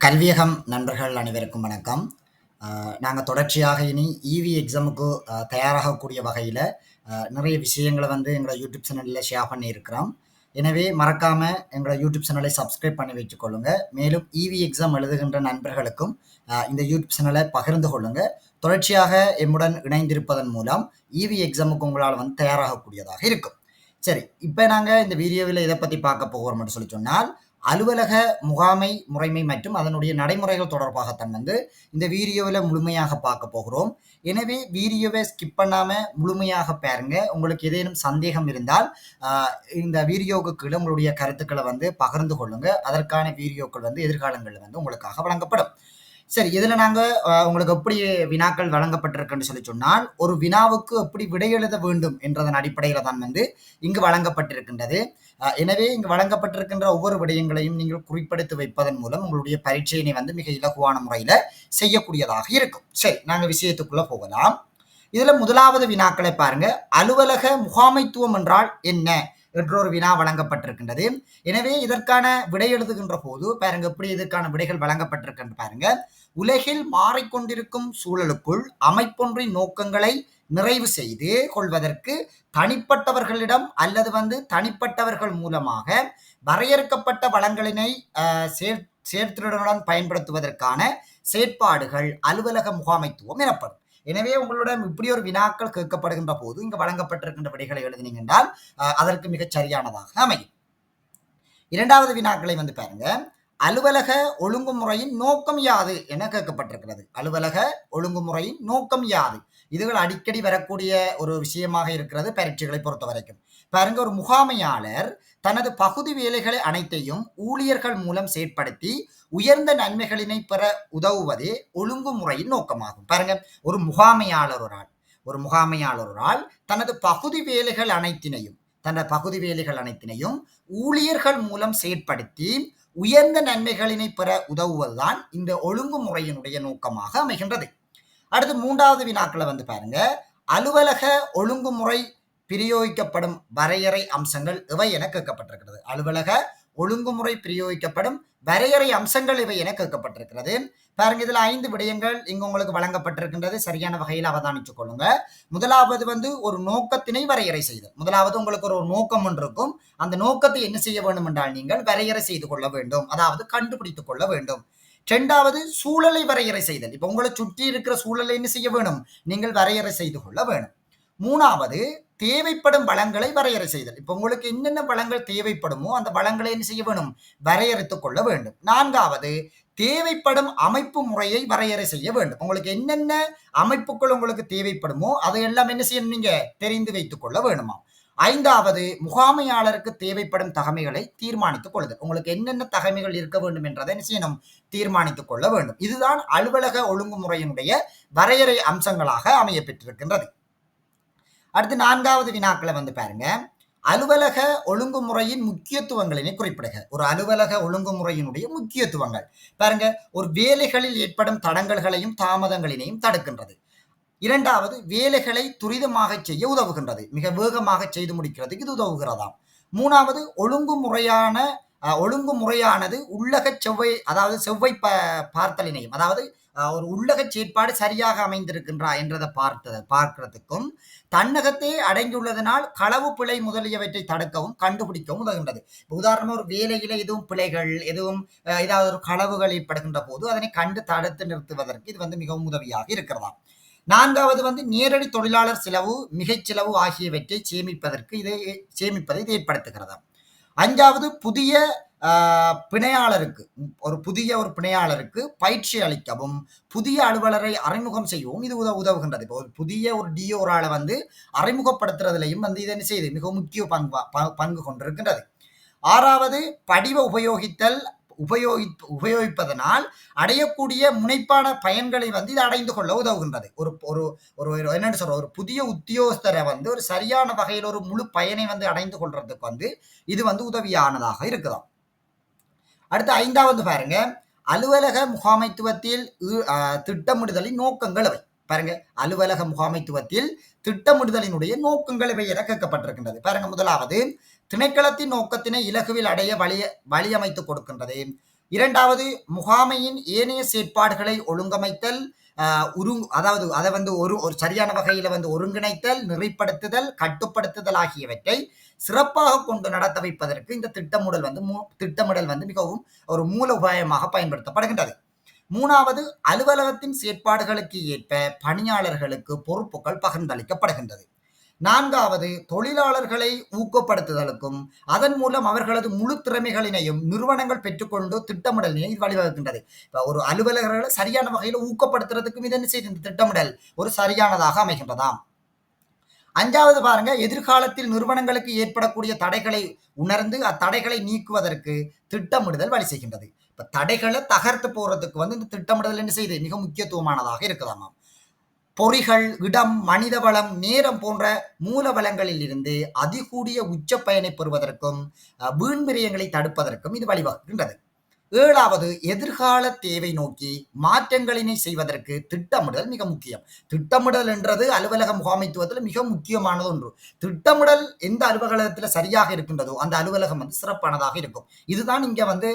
கல்வியகம் நண்பர்கள் அனைவருக்கும் வணக்கம். நாங்கள் தொடர்ச்சியாக இனி இவி எக்ஸாமுக்கு தயாராகக்கூடிய வகையில் நிறைய விஷயங்களை எங்களோட யூடியூப் சேனலில் ஷேர் பண்ணியிருக்கிறோம். எனவே மறக்காமல் எங்களோட யூடியூப் சேனலை சப்ஸ்கிரைப் பண்ணி வச்சுக்கொள்ளுங்க. மேலும் இவி எக்ஸாம் எழுதுகின்ற நண்பர்களுக்கும் இந்த யூடியூப் சேனலை பகிர்ந்து கொள்ளுங்க. தொடர்ச்சியாக எம்முடன் இணைந்திருப்பதன் மூலம் இவி எக்ஸாமுக்கு உங்களால் தயாராகக்கூடியதாக இருக்கும். சரி, இப்போ நாங்கள் இந்த வீடியோவில் இதை பற்றி பார்க்க போகிறோம்னு சொல்லி சொன்னால், அலுவலக முகாமை முறைமை மற்றும் அதனுடைய நடைமுறைகள் தொடர்பாகத்தான் இந்த வீடியோவில் முழுமையாக பார்க்க போகிறோம். எனவே வீடியோவை ஸ்கிப் பண்ணாமல் முழுமையாக பாருங்க. உங்களுக்கு ஏதேனும் சந்தேகம் இருந்தால் இந்த வீடியோவுக்கு கீழே உங்களுடைய கருத்துக்களை பகிர்ந்து கொள்ளுங்க. அதற்கான வீடியோக்கள் எதிர்காலங்களில் உங்களுக்காக வழங்கப்படும். சரி, இதில் நாங்கள் உங்களுக்கு எப்படி வினாக்கள் வழங்கப்பட்டிருக்குன்னு சொல்லி சொன்னால், ஒரு வினாவுக்கு எப்படி விடை எழுத வேண்டும் என்றதன் அடிப்படையில் தான் இங்கு வழங்கப்பட்டிருக்கின்றது. எனவே இங்கு வழங்கப்பட்டிருக்கின்ற ஒவ்வொரு விடயங்களையும் நீங்கள் குறிப்பெடுத்து வைப்பதன் மூலம் உங்களுடைய பரீட்சையினை மிக இலகுவான முறையில் செய்யக்கூடியதாக இருக்கும். சரி, நாங்கள் விஷயத்துக்குள்ள போகலாம். இதுல முதலாவது வினாக்களை பாருங்க. அலுவலக முகாமைத்துவம் என்றால் என்ன என்ற ஒரு வினா வழங்கப்பட்டிருக்கின்றது. எனவே இதற்கான விடை எழுதுகின்ற போது பாருங்க, எப்படி இதற்கான விடைகள் வழங்கப்பட்டிருக்கின்ற பாருங்க. உலகில் மாறிக்கொண்டிருக்கும் சூழலுக்குள் அமைப்பொன்றின் நோக்கங்களை நிறைவு செய்து கொள்வதற்கு தனிப்பட்டவர்களிடம் அல்லது தனிப்பட்டவர்கள் மூலமாக வரையறுக்கப்பட்ட வளங்களினை சேர்த்துடன் பயன்படுத்துவதற்கான செயற்பாடுகள் அலுவலக முகாமைத்துவம் எனப்படும். எனவே உங்களிடம் இப்படி ஒரு வினாக்கள் கேட்கப்படுகின்ற போது இங்கு வழங்கப்பட்டிருக்கின்ற விடைகளை எழுதினீங்க என்றால் அதற்கு மிகச் சரியானதாக அமையும். இரண்டாவது வினாக்களை பாருங்க. அலுவலக ஒழுங்குமுறையின் நோக்கம் யாது என கேட்கப்பட்டிருக்கிறது. அலுவலக ஒழுங்குமுறையின் நோக்கம் யாது? இதுகள் அடிக்கடி வரக்கூடிய ஒரு விஷயமாக இருக்கிறது பரீட்சைகளை பொறுத்த வரைக்கும். பாருங்க, ஒரு முகாமையாளர் தனது பகுதி வேலைகளை அனைத்தையும் ஊழியர்கள் மூலம் செயற்படுத்தி உயர்ந்த நன்மைகளினை பெற உதவுவதே ஒழுங்குமுறையின் நோக்கமாகும். பாருங்க, ஒரு முகாமையாளரால் தனது பகுதி வேலைகள் அனைத்தினையும் ஊழியர்கள் மூலம் செயற்படுத்தி உயர்ந்த நன்மைகளினை பெற உதவுவதுதான் இந்த ஒழுங்குமுறையினுடைய நோக்கமாக அமைகின்றது. அடுத்து மூன்றாவது வினாக்களை பாருங்க. அலுவலக ஒழுங்குமுறை பிரயோகிக்கப்படும் வரையறை அம்சங்கள் இவை என கேட்கப்பட்டிருக்கிறது. அலுவலக ஒழுங்குமுறை பிரயோகிக்கப்படும் வரையறை அம்சங்கள் இவை என கேட்கப்பட்டிருக்கிறது. பாருங்க, இதுல 5 விடயங்கள் இங்கு உங்களுக்கு வழங்கப்பட்டிருக்கின்றது. சரியான வகையில் அவதானித்துக் கொள்ளுங்க. முதலாவது ஒரு நோக்கத்தினை வரையறை செய்தல். முதலாவது உங்களுக்கு ஒரு நோக்கம் ஒன்று இருக்கும். அந்த நோக்கத்தை என்ன செய்ய வேண்டும் என்றால் நீங்கள் வரையறை செய்து கொள்ள வேண்டும், அதாவது கண்டுபிடித்துக் கொள்ள வேண்டும். இரண்டாவது சூழலை வரையறை செய்தல். இப்ப உங்களை சுற்றி இருக்கிற சூழலை என்ன செய்ய வேணும்? நீங்கள் வரையறை செய்து கொள்ள வேணும். மூணாவது தேவைப்படும் வளங்களை வரையறை செய்தல். இப்ப உங்களுக்கு என்னென்ன வளங்கள் தேவைப்படுமோ அந்த வளங்களை என்ன செய்ய வேணும்? வரையறுத்துக் கொள்ள வேண்டும். நான்காவது தேவைப்படும் அமைப்பு முறையை வரையறை செய்ய வேண்டும். உங்களுக்கு என்னென்ன அமைப்புகள் உங்களுக்கு தேவைப்படுமோ அதையெல்லாம் என்ன செய்யணும்? நீங்க தெரிந்து வைத்துக் கொள்ள வேணுமா. ஐந்தாவது முகாமையாளருக்கு தேவைப்படும் தகமைகளை தீர்மானித்துக் கொள்ளுதல். உங்களுக்கு என்னென்ன தகமைகள் இருக்க வேண்டும் என்றதை என்ன செய்யணும்? தீர்மானித்துக் கொள்ள வேண்டும். இதுதான் அலுவலக ஒழுங்குமுறையினுடைய வரையறை அம்சங்களாக அமைய பெற்றிருக்கின்றது. அடுத்து நான்காவது வினாக்களை பாருங்க. அலுவலக ஒழுங்குமுறையின் முக்கியத்துவங்களினை குறிப்பிடுக. ஒரு அலுவலக ஒழுங்குமுறையினுடைய முக்கியத்துவங்கள் பாருங்க. ஒரு வேலைகளில் ஏற்படும் தடங்கல்களையும் தாமதங்களினையும் தடுக்கின்றது. இரண்டாவது வேலைகளை துரிதமாக செய்ய உதவுகின்றது. மிக வேகமாக செய்து முடிக்கிறதுக்கு இது உதவுகிறதாம். மூணாவது ஒழுங்குமுறையானது உள்ளக செவ்வை பார்த்தலினையும், அதாவது ஒரு உள்ளக செயற்பாடு சரியாக அமைந்திருக்கின்றா என்றதை பார்க்கிறதுக்கும் தன்னகத்தே அடங்கியுள்ளதனால் களவு பிழை முதலியவற்றை தடுக்கவும் கண்டுபிடிக்கவும் உதவுகின்றது. உதாரணமாக ஒரு வேலையில எதுவும் பிழைகள் ஏதாவது ஒரு களவுகள் ஏற்படுகின்ற போது அதனை கண்டு தடுத்து நிறுத்துவதற்கு இது மிகவும் உதவியாக இருக்கிறதாம். நான்காவது நேரடி தொழிலாளர் செலவு, மிகைச் செலவு ஆகியவற்றை சேமிப்பதை இது ஏற்படுத்துகிறதாம். அஞ்சாவது புதிய பிணையாளருக்கு பயிற்சி அளிக்கவும் புதிய அலுவலரை அறிமுகம் செய்யவும் இது உதவுகின்றது. இப்போ ஒரு புதிய ஒரு டிஓரால அறிமுகப்படுத்துறதுலையும் இது என்ன செய்யுது? மிகவும் முக்கிய பங்கு கொண்டிருக்கின்றது. ஆறாவது படிவ உபயோகிப்பதனால் அடையக்கூடிய முனைப்பான பயன்களை இது அடைந்து கொள்ள உதவுகின்றது. என்னன்னு சொல்ற ஒரு புதிய உத்தியோகஸ்தரை ஒரு சரியான வகையில் ஒரு முழு பயனை அடைந்து கொள்றதுக்கு இது உதவியானதாக இருக்குதாம். அடுத்து ஐந்தாவது பாருங்க. அலுவலக முகாமைத்துவத்தில் திட்டமிடுதலின் நோக்கங்கள் இவை. பாருங்க, அலுவலக முகாமைத்துவத்தில் திட்டமிடுதலினுடைய நோக்கங்கள் இவை என கேட்கப்பட்டிருக்கின்றது. பாருங்க, முதலாவது திணைக்களத்தின் நோக்கத்தினை இலகுவில் அடைய வழியமைத்துக் கொடுக்கின்றது. இரண்டாவது, முகாமையின் ஏனைய செயற்பாடுகளை ஒழுங்கமைத்தல், அதாவது அதை வந்து ஒரு சரியான வகையில் வந்து ஒருங்கிணைத்தல், நெறிப்படுத்துதல், கட்டுப்படுத்துதல் ஆகியவற்றை சிறப்பாக கொண்டு நடத்த வைப்பதற்கு இந்த திட்டமிடல் வந்து மிகவும் ஒரு மூல உபாயமாக பயன்படுத்தப்படுகின்றது. மூணாவது, அலுவலகத்தின் செயற்பாடுகளுக்கு ஏற்ப பணியாளர்களுக்கு பொறுப்புகள் பகிர்ந்தளிக்கப்படுகின்றது. நான்காவது, தொழிலாளர்களை ஊக்கப்படுத்துதலுக்கும் அதன் மூலம் அவர்களது முழு திறமைகளினையும் நிறுவனங்கள் பெற்றுக்கொண்டு திட்டமிடலினை வழிவகுக்கின்றது. இப்போ ஒரு அலுவலர்களை சரியான வகையில் ஊக்கப்படுத்துறதுக்கும் இது என்ன செய்யுது, இந்த திட்டமிடல் ஒரு சரியானதாக அமைகின்றதாம். அஞ்சாவது பாருங்க, எதிர்காலத்தில் நிறுவனங்களுக்கு ஏற்படக்கூடிய தடைகளை உணர்ந்து அத்தடைகளை நீக்குவதற்கு திட்டமிடுதல் வழி செய்கின்றது. இப்ப தடைகளை தகர்த்து போறதுக்கு வந்து இந்த திட்டமிடுதல் என்ன செய்யுது, மிக முக்கியத்துவமானதாக இருக்குதாமாம். பொறிகள், இடம், மனித வளம், நேரம் போன்ற மூல வளங்களில் இருந்து அதிகூடிய உச்ச பயனை பெறுவதற்கும் வீண்விரயங்களை தடுப்பதற்கும் இது வழிவகுக்கின்றது. ஏழாவது, எதிர்கால தேவை நோக்கி மாற்றங்களினை செய்வதற்கு திட்டமிடல் மிக முக்கியம். திட்டமிடல் என்றது அலுவலக முகாமைத்துவத்தில் மிக முக்கியமானது ஒன்று. திட்டமிடல் எந்த அலுவலகத்தில் சரியாக இருக்கின்றதோ அந்த அலுவலகம் வந்து சிறப்பானதாக இருக்கும். இதுதான் இங்க வந்து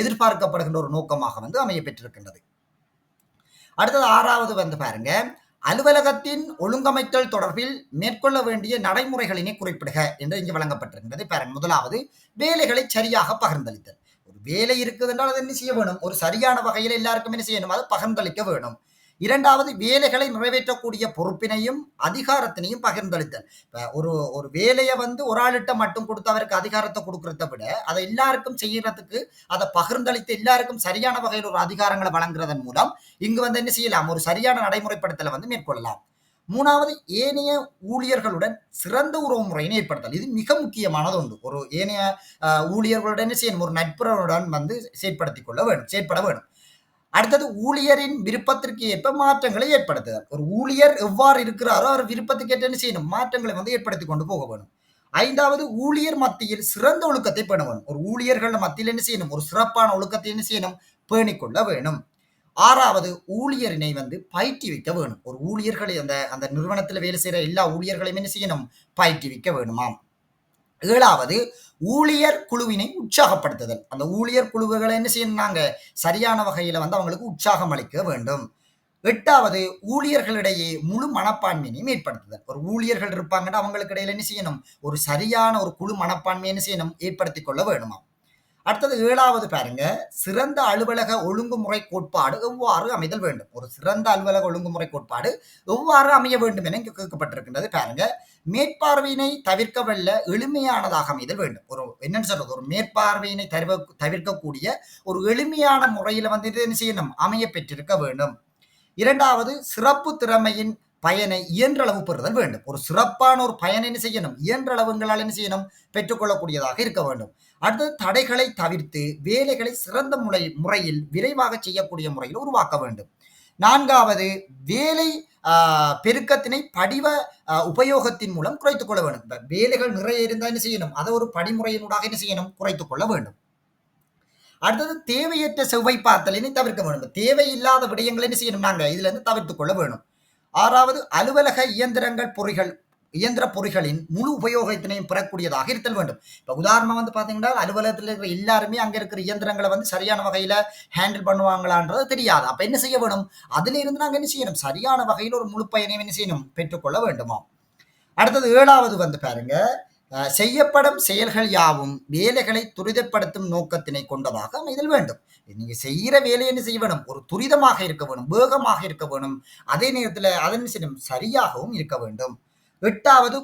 எதிர்பார்க்கப்படுகின்ற ஒரு நோக்கமாக வந்து அமைய பெற்றிருக்கின்றது. அடுத்தது ஆறாவது வந்து பாருங்க, அலுவலகத்தின் ஒழுங்கமைத்தல் தொடர்பில் மேற்கொள்ள வேண்டிய நடைமுறைகளினை குறிப்பிடுக என்று இங்கு வழங்கப்பட்டிருக்கிறது. பாருங்க, முதலாவது, வேலைகளை சரியாக பகிர்ந்தளித்தல். ஒரு வேலை இருக்குது என்றால் அதை என்ன செய்ய வேணும், ஒரு சரியான வகையில் எல்லாருக்கும் என்ன செய்யணும், அதை பகிர்ந்தளிக்க வேணும். இரண்டாவது, வேலைகளை நிறைவேற்றக்கூடிய பொறுப்பினையும் அதிகாரத்தினையும் பகிர்ந்தளித்தல். ஒரு வேலையை வந்து ஒரு ஆளிட்ட மட்டும் கொடுத்து அவருக்கு அதிகாரத்தை கொடுக்கறத விட அதை எல்லாருக்கும் செய்யறதுக்கு அதை பகிர்ந்தளித்து எல்லாருக்கும் சரியான வகையில் ஒரு அதிகாரங்களை வழங்குறதன் மூலம் இங்கு வந்து என்ன செய்யலாம், ஒரு சரியான நடைமுறைப்படுத்தலை வந்து மேற்கொள்ளலாம். மூணாவது, ஏனைய ஊழியர்களுடன் சிறந்த உறவு முறையினை ஏற்படுத்தல். இது மிக முக்கியமானது ஒன்று. ஒரு ஏனைய ஊழியர்களுடன் என்ன செய்யணும், ஒரு நட்புறவுடன் வந்து செயற்பட வேணும். அடுத்தது, ஊழியரின் விருப்பத்திற்கு ஏற்ப மாற்றங்களை ஏற்படுத்துதல். ஒரு ஊழியர் எவ்வாறு இருக்கிறாரோ அவர் விருப்பத்துக்கு ஏற்ற என்ன செய்யணும், மாற்றங்களை வந்து ஏற்படுத்தி கொண்டு போக வேணும். ஐந்தாவது, ஊழியர் மத்தியில் சிறந்த ஒழுக்கத்தை பேண வேணும். ஒரு ஊழியர்கள் மத்தியில் என்ன செய்யணும், ஒரு சிறப்பான ஒழுக்கத்தை என்ன செய்யணும், பேணிக்கொள்ள வேணும். ஆறாவது, ஊழியரினை வந்து பயிற்றுவிக்க வேணும். ஒரு ஊழியர்களை அந்த நிறுவனத்தில் வேலை செய்கிற எல்லா ஊழியர்களையும் என்ன செய்யணும், பயிற்றுவிக்க வேணுமாம். ஏழாவது, ஊழியர் குழுவினை உற்சாகப்படுத்துதல். அந்த ஊழியர் குழுவுகளை என்ன செய்யணும்னாங்க, சரியான வகையில் வந்து அவங்களுக்கு உற்சாகம் அளிக்க வேண்டும். எட்டாவது, ஊழியர்களிடையே முழு மனப்பான்மையினையும் ஏற்படுத்துதல். ஒரு ஊழியர்கள் இருப்பாங்கன்னா அவங்களுக்கு இடையில என்ன செய்யணும், ஒரு சரியான ஒரு குழு மனப்பான்மையை என்ன செய்யணும், ஏற்படுத்தி கொள்ள வேணுமா. அடுத்தது ஏழாவது பாருங்க, சிறந்த அலுவலக ஒழுங்குமுறை கோட்பாடு எவ்வாறு அமைதல் வேண்டும். ஒரு சிறந்த அலுவலக ஒழுங்குமுறை கோட்பாடு எவ்வாறு அமைய வேண்டும் என இங்கு கேட்கப்பட்டிருக்கின்றது. பாருங்க, மேற்பார்வையினை தவிர்க்கவல்ல எளிமையானதாக அமைதல் வேண்டும். ஒரு என்னன்னு சொல்றது, ஒரு மேற்பார்வையினை தவிர்க்கக்கூடிய ஒரு எளிமையான முறையில வந்து இது என்ன செய்யணும், அமைய பெற்றிருக்க வேண்டும். இரண்டாவது, சிறப்பு திறமையின் பயனை இயன்றளவு பெறுதல் வேண்டும். ஒரு சிறப்பான ஒரு பயனை என்ன செய்யணும், இயன்றளவுங்களால் என்ன செய்யணும், பெற்றுக்கொள்ளக்கூடியதாக இருக்க வேண்டும். அடுத்தது, தடைகளை தவிர்த்து வேலைகளை சிறந்த முறையில் விரைவாக செய்யக்கூடிய முறையில் உருவாக்க வேண்டும். நான்காவது, வேலை பெருக்கத்தினை படிவ உபயோகத்தின் மூலம் குறைத்துக் கொள்ள வேண்டும். வேலைகள் நிறைய இருந்தால் என்ன செய்யணும், அதை ஒரு படிமுறையினூடாக என்ன செய்யணும், குறைத்துக் கொள்ள வேண்டும். அடுத்தது, தேவையற்ற செவ்வாய் பார்த்தலினை தவிர்க்க வேண்டும். தேவையில்லாத விடயங்களை என்ன செய்யணும், நாங்கள் இதுல இருந்து தவிர்த்துக் கொள்ள வேணும். ஆறாவது, அலுவலக இயந்திர பொறிகளின் முழு உபயோகத்தினையும் பெறக்கூடியதாக இருத்தல் வேண்டும். இப்போ உதாரணம் வந்து பார்த்தீங்கன்னா, அலுவலகத்தில் இருக்கிற எல்லாருமே அங்கே இருக்கிற இயந்திரங்களை வந்து சரியான வகையில் ஹேண்டில் பண்ணுவாங்களான்றது தெரியாது. அப்போ என்ன செய்ய வேணும், அதிலிருந்து நாங்கள் என்ன செய்யணும், சரியான வகையில் ஒரு முழு பயனையும் என்ன செய்யணும், பெற்றுக்கொள்ள வேண்டுமா. அடுத்தது ஏழாவது வந்து பாருங்க, செய்யப்படும் செயல்கள் யாவும் வேலைகளை துரிதப்படுத்தும் நோக்கத்தினை கொண்டதாக அமைதல் வேண்டும். நீங்க செய்யற வேலையை என்ன செய்ய வேணும், ஒரு துரிதமாக இருக்க வேணும், வேகமாக இருக்க வேணும், அதே நேரத்தில் அதன் செய்யணும் சரியாகவும் இருக்க வேண்டும். எட்டாவது,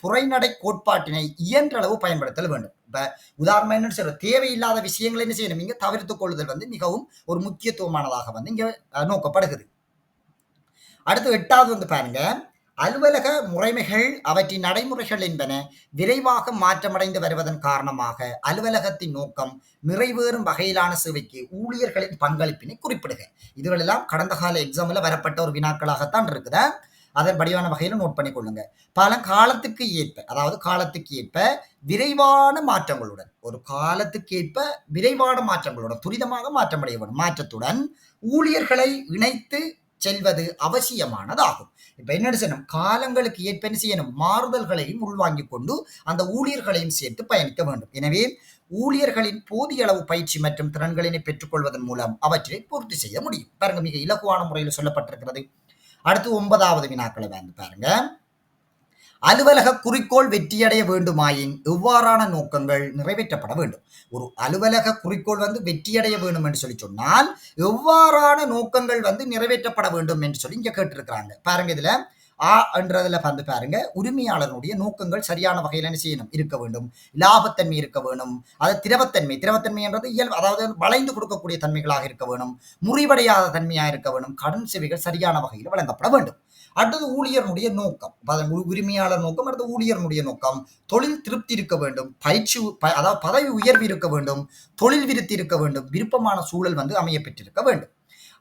புறைநடை கோட்பாட்டினை இயன்றளவு பயன்படுத்தல் வேண்டும். இப்ப உதாரணம் என்ன சொல்ற, தேவையில்லாத விஷயங்களை என்ன செய்யணும், இங்க தவிர்த்துக் கொள்ளுதல் வந்து மிகவும் ஒரு முக்கியத்துவமானதாக வந்து இங்க நோக்கப்படுகிறது. அடுத்து எட்டாவது வந்து பாருங்க, அலுவலக முறைமைகள் அவற்றின் நடைமுறைகள் என்பன விரைவாக மாற்றமடைந்து வருவதன் காரணமாக அலுவலகத்தின் நோக்கம் நிறைவேறும் வகையிலான சேவைக்கு ஊழியர்களின் பங்களிப்பினை குறிப்பிடுக. இதுகளெல்லாம் கடந்த கால எக்ஸாம்ல வரப்பட்ட ஒரு வினாக்களாகத்தான் இருக்குது. அதன் படிவான வகையில் நோட் பண்ணி கொள்ளுங்க. பல காலத்துக்கு ஏற்ப, அதாவது காலத்துக்கு ஏற்ப விரைவான மாற்றங்களுடன், ஒரு காலத்துக்கு ஏற்ப விரைவான மாற்றங்களுடன் துரிதமாக மாற்றமடைய வேண்டும். மாற்றத்துடன் ஊழியர்களை இணைத்து செல்வது அவசியமானதாகும். இப்ப என்ன செய்யணும், காலங்களுக்கு ஏற்ப என்ன செய்யணும், மாறுதல்களையும் உள்வாங்கிக் கொண்டு அந்த ஊழியர்களையும் சேர்த்து பயணிக்க வேண்டும். எனவே ஊழியர்களின் போதிய அளவு பயிற்சி மற்றும் திறன்களினை பெற்றுக்கொள்வதன் மூலம் அவற்றை பூர்த்தி செய்ய முடியும். பாருங்க, மிக இலகுவான முறையில் சொல்லப்பட்டிருக்கிறது. அடுத்து 9வது வினாக்களை வந்து பாருங்க. அலுவலக குறிக்கோள் வெற்றியடைய வேண்டுமாயின் எவ்வாறான நோக்கங்கள் நிறைவேற்றப்பட வேண்டும்? ஒரு அலுவலக குறிக்கோள் வந்து வெற்றியடைய வேண்டும் என்று சொல்லி சொன்னால் எவ்வாறான நோக்கங்கள் வந்து நிறைவேற்றப்பட வேண்டும் என்று சொல்லி இங்க கேட்டிருக்கிறாங்க. பாருங்க, இதுல என்றதுல வந்து பாருங்க, உரிமையாளருடைய நோக்கங்கள் சரியான வகையில் என்ன செய்யணும், இருக்க வேண்டும். லாபத்தன்மை இருக்க வேணும். அது திரவத்தன்மை என்றது இயல்பு, அதாவது வளைந்து கொடுக்கக்கூடிய தன்மைகளாக இருக்க வேணும். முறிவடையாத தன்மையாக இருக்க வேணும். கடன் சேவைகள் சரியான வகையில் வழங்கப்பட வேண்டும். அடுத்தது ஊழியர்களுடைய நோக்கம், உரிமையாளர் நோக்கம். அடுத்து ஊழியர்களுடைய நோக்கம், தொழில் திருப்தி இருக்க வேண்டும். பயிற்சி, அதாவது பதவி உயர்வு இருக்க வேண்டும். தொழில் விருத்தி இருக்க வேண்டும். விருப்பமான சூழல் வந்து அமைய பெற்றிருக்க வேண்டும்.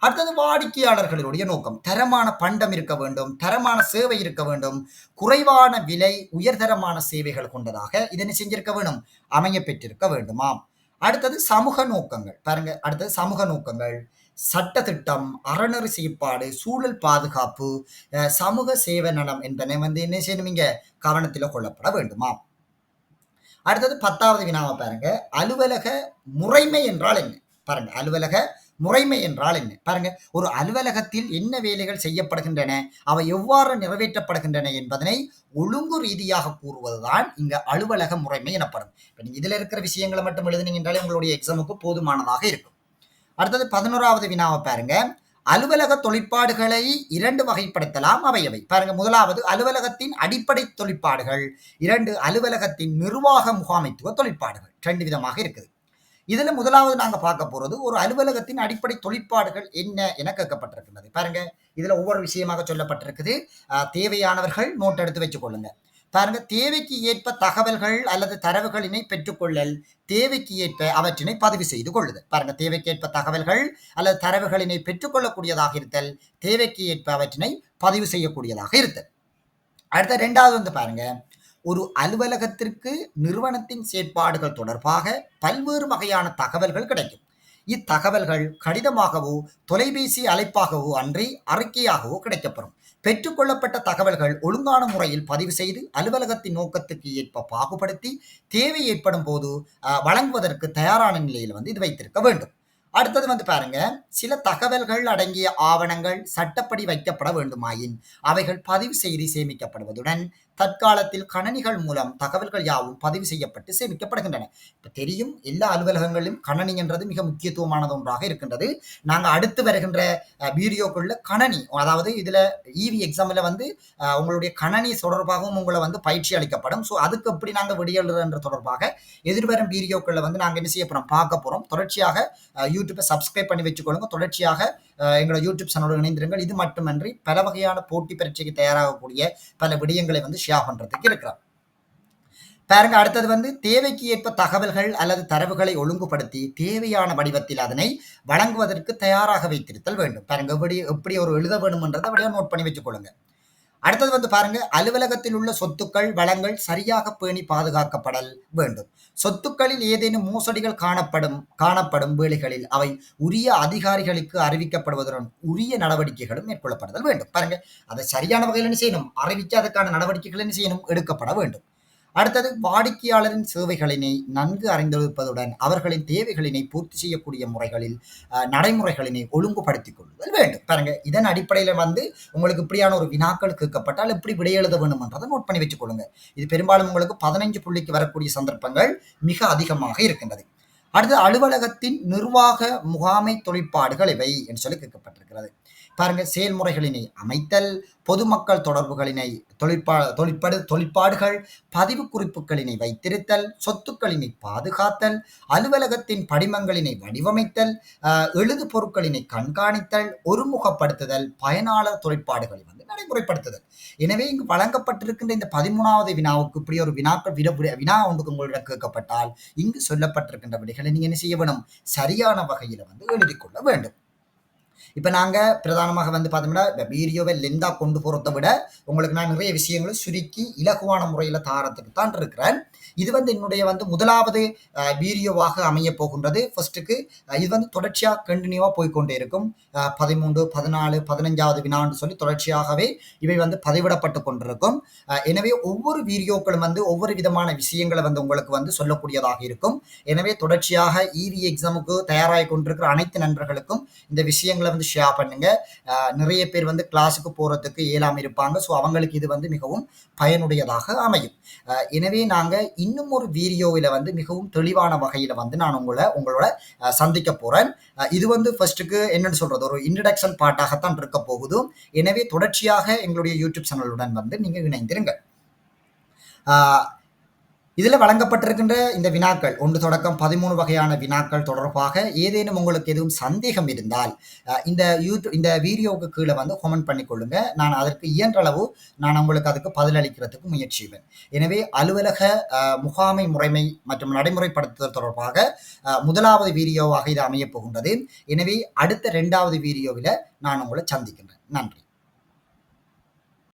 அடுத்தது வாடிக்கையாளர்களுடைய நோக்கம், தரமான பண்டம் இருக்க வேண்டும். தரமான சேவை இருக்க வேண்டும். குறைவான விலை, உயர்தரமான சேவைகள் கொண்டதாக இதனை செஞ்சிருக்க வேண்டும், அமைய பெற்றிருக்க வேண்டுமாம். அடுத்தது சமூக நோக்கங்கள். பாருங்க, அடுத்தது சமூக நோக்கங்கள், சட்ட திட்டம், அறநெறி செயற்பாடு, சூழல் பாதுகாப்பு, சமூக சேவை நலம் என்பன வந்து என்ன செய்யணும், இங்க கவனத்தில் கொள்ளப்பட வேண்டுமாம். அடுத்தது 10வது வினாவை பாருங்க. அலுவலக முறைமை என்றால் என்ன? பாருங்க, அலுவலக முறைமை என்றால் என்ன? பாருங்க, ஒரு அலுவலகத்தில் என்ன வேலைகள் செய்யப்படுகின்றன, அவை எவ்வாறு நிறைவேற்றப்படுகின்றன என்பதனை ஒழுங்கு ரீதியாக கூறுவதுதான் இங்க அலுவலக முறைமை எனப்படும். இப்ப நீங்க இதுல இருக்கிற விஷயங்களை மட்டும் எழுதுனீங்க என்றாலே உங்களுடைய எக்ஸாமுக்கு போதுமானதாக இருக்கும். அடுத்தது 11வது வினாவை பாருங்க. அலுவலக தொழிற்பாடுகளை 2 வகைப்படுத்தலாம், அவையவை. பாருங்க, முதலாவது அலுவலகத்தின் அடிப்படை தொழிற்பாடுகள், 2 அலுவலகத்தின் நிர்வாக முகாமைத்துவ தொழிற்பாடுகள். 2 விதமாக இருக்குது. இதுல முதலாவது நாங்க பார்க்க போறது ஒரு அலுவலகத்தின் அடிப்படை தொழிற்பாடுகள் என்ன என கேட்கப்பட்டிருக்கிறது. பாருங்க, இதுல ஒவ்வொரு விஷயமாக சொல்லப்பட்டிருக்குது. தேவையானவர்கள் நோட் எடுத்து வச்சுக் கொள்ளுங்க. பாருங்க, தேவைக்கு ஏற்ப தகவல்கள் அல்லது தரவுகளினை பெற்றுக்கொள்ளல், தேவைக்கு ஏற்ப அவற்றினை பதிவு செய்து கொள்ளுதல். பாருங்க, தேவைக்கேற்ப தகவல்கள் அல்லது தரவுகளினை பெற்றுக்கொள்ளக்கூடியதாக இருத்தல், தேவைக்கு ஏற்ப அவற்றினை பதிவு செய்யக்கூடியதாக இருத்தல். அடுத்த 2வது வந்து பாருங்க, ஒரு அலுவலகத்திற்கு நிறுவனத்தின் செயற்பாடுகள் தொடர்பாக பல்வேறு வகையான தகவல்கள் கிடைக்கும். இத்தகவல்கள் கடிதமாகவோ தொலைபேசி அழைப்பாகவோ அன்றி அறிக்கையாகவோ கிடைக்கப்பெறும். பெற்றுக்கொள்ளப்பட்ட தகவல்கள் ஒழுங்கான முறையில் பதிவு செய்து அலுவலகத்தின் நோக்கத்துக்கு ஏற்ப பாகுபடுத்தி தேவை ஏற்படும் போது வழங்குவதற்கு தயாரான நிலையில் வந்து இது வைத்திருக்க வேண்டும். அடுத்தது வந்து பாருங்க, சில தகவல்கள் அடங்கிய ஆவணங்கள் சட்டப்படி வைக்கப்பட வேண்டுமாயின் அவைகள் பதிவு செய்து சேமிக்கப்படுவதுடன் தற்காலத்தில் கணனிகள் மூலம் தகவல்கள் யாவும் பதிவு செய்யப்பட்டு சேமிக்கப்படுகின்றன. இப்ப தெரியும், எல்லா அலுவலகங்களிலும் கணனி என்றது மிக முக்கியத்துவமானது ஒன்றாக இருக்கின்றது. நாங்க அடுத்து வருகின்ற வீடியோக்குள்ள கணனி, அதாவது இதுல இவி எக்ஸாம்ல வந்து உங்களுடைய கணனி தொடர்பாகவும் உங்களை வந்து பயிற்சி அளிக்கப்படும். ஸோ அதுக்கு எப்படி நாங்கள் விடியெழுதுன்ற தொடர்பாக எதிர்வரும் வீடியோக்குள்ள வந்து நாங்கள் என்ன செய்ய போறோம், பார்க்க போறோம். தொடர்ச்சியாக யூடியூப்பை சப்ஸ்கிரைப் பண்ணி வச்சுக்கொள்ளுங்க. தொடர்ச்சியாக எங்களோட யூடியூப் சேனலோடு இணைந்திருங்கள். இது மட்டுமன்றி பல வகையான போட்டி பரீட்சைக்கு தயாராகக்கூடிய பல விடயங்களை வந்து ஷேர் பண்றதுக்கு இருக்கிறோம். பாருங்க, அடுத்தது வந்து தேவைக்கு ஏற்ப தகவல்கள் அல்லது தரவுகளை ஒழுங்குபடுத்தி தேவையான வடிவத்தில் அதனை வழங்குவதற்கு தயாராக வைத்திருத்தல் வேண்டும். பாருங்க, எப்படி ஒரு எழுத வேண்டும்ன்றதை அப்படியே நோட் பண்ணி வச்சுக்கொள்ளுங்க. அடுத்தது வந்து பாருங்க, அலுவலகத்தில் உள்ள சொத்துக்கள் வளங்கள் சரியாக பேணி பாதுகாக்கப்படல் வேண்டும். சொத்துக்களில் ஏதேனும் மோசடிகள் காணப்படும் வேளைகளில் அவை உரிய அதிகாரிகளுக்கு அறிவிக்கப்படுவதுடன் உரிய நடவடிக்கைகளும் மேற்கொள்ளப்படுதல் வேண்டும். பாருங்க, அதை சரியான வகையில் என்ன செய்யணும், அறிவிக்க அதுக்கான நடவடிக்கைகள் என்ன செய்யணும், எடுக்கப்பட வேண்டும். அடுத்தது வாடிக்கையாளரின் சேவைகளினை நன்கு அறிந்திருப்பதுடன் அவர்களின் தேவைகளினை பூர்த்தி செய்யக்கூடிய முறைகளில் நடைமுறைகளினை ஒழுங்குபடுத்திக் கொள்ளுதல் வேண்டும். பாருங்க, இதன் அடிப்படையில் வந்து உங்களுக்கு இப்படியான ஒரு வினாக்கள் கேட்கப்பட்டால் எப்படி விடை எழுத வேண்டும் என்றதை நோட் பண்ணி வச்சுக் கொள்ளுங்க. இது பெரும்பாலும் உங்களுக்கு 15 புள்ளிக்கு வரக்கூடிய சந்தர்ப்பங்கள் மிக அதிகமாக இருக்கின்றது. அடுத்து அலுவலகத்தின் நிர்வாக முகாமை தொழிற்பாடுகள் இவை என்று சொல்லி கேட்கப்பட்டிருக்கிறது. பாருங்க, செயல்முறைகளினை அமைத்தல், பொதுமக்கள் தொடர்புகளினை தொழிற்பாடுகள், பதிவு குறிப்புகளினை வைத்திருத்தல், சொத்துக்களினை பாதுகாத்தல், அலுவலகத்தின் படிமங்களினை வடிவமைத்தல், எழுது பொருட்களினை கண்காணித்தல், ஒருமுகப்படுத்துதல், பயனாளர் தொழிற்பாடுகளை வந்து நடைமுறைப்படுத்துதல். எனவே இங்கு வழங்கப்பட்டிருக்கின்ற இந்த 13வது வினாவுக்கு இப்படி ஒரு வினா ஒன்றுக்கு உங்களிடம் கேட்கப்பட்டால் இங்கு சொல்லப்பட்டிருக்கின்ற விடைகளை நீங்க என்ன செய்ய வேணும், சரியான வகையில வந்து எழுதிக் கொள்ள வேண்டும். இப்ப நாங்க பிரதானமாக வந்து பார்த்தோம்னா வீடியோவை லெந்தா கொண்டு போறதை விட உங்களுக்கு நான் நிறைய விஷயங்களை சுருக்கி இலகுவான முறையில தாரத்துக்கு தான் இருக்கிறேன். இது வந்து என்னுடைய வந்து முதலாவது வீடியோவாக அமைய போகின்றது. ஃபர்ஸ்ட்டுக்கு இது வந்து தொடர்ச்சியாக கண்டினியூவாக போய்க்கொண்டே இருக்கும். 13, 14, 15வது வினான்னு சொல்லி தொடர்ச்சியாகவே இவை வந்து பதிவிடப்பட்டு கொண்டிருக்கும். எனவே ஒவ்வொரு வீடியோக்களும் வந்து ஒவ்வொரு விதமான விஷயங்களை வந்து உங்களுக்கு வந்து சொல்லக்கூடியதாக இருக்கும். எனவே தொடர்ச்சியாக இவி எக்ஸாமுக்கு தயாராகி கொண்டிருக்கிற அனைத்து நண்பர்களுக்கும் இந்த விஷயங்களை வந்து ஷேர் பண்ணுங்க. நிறைய பேர் வந்து கிளாஸுக்கு போகிறதுக்கு இயலாம இருப்பாங்க. ஸோ அவங்களுக்கு இது வந்து மிகவும் பயனுடையதாக அமையும். எனவே நாங்கள் இன்னும் ஒரு வீடியோவில் வந்து மிகவும் தெளிவான வகையில் வந்து நான் உங்களோட சந்திக்க போகிறேன். இது வந்து ஃபர்ஸ்ட்டுக்கு என்னென்னு சொல்கிறது, ஒரு இன்ட்ரடக்ஷன் பார்ட்டாகத்தான் இருக்க போகுது. எனவே தொடர்ச்சியாக எங்களுடைய யூடியூப் சேனலுடன் வந்து நீங்கள் இணைந்திருங்கள். இதில் வழங்கப்பட்டிருக்கின்ற இந்த வினாக்கள் 1 தொடக்கம் 13 வகையான வினாக்கள் தொடர்பாக ஏதேனும் உங்களுக்கு எதுவும் சந்தேகம் இருந்தால் இந்த வீடியோவுக்கு கீழே வந்து கமெண்ட் பண்ணிக்கொள்ளுங்க. நான் அதற்கு இயன்றளவு நான் உங்களுக்கு அதுக்கு பதிலளிக்கிறதுக்கு முயற்சிவேன். எனவே அலுவலக முகாமை முறைமை மற்றும் நடைமுறைப்படுத்துதல் தொடர்பாக முதலாவது வீடியோவாக இது அமையப் போகின்றது. எனவே அடுத்த 2வது வீடியோவில் நான் உங்களை சந்திக்கின்றேன். நன்றி.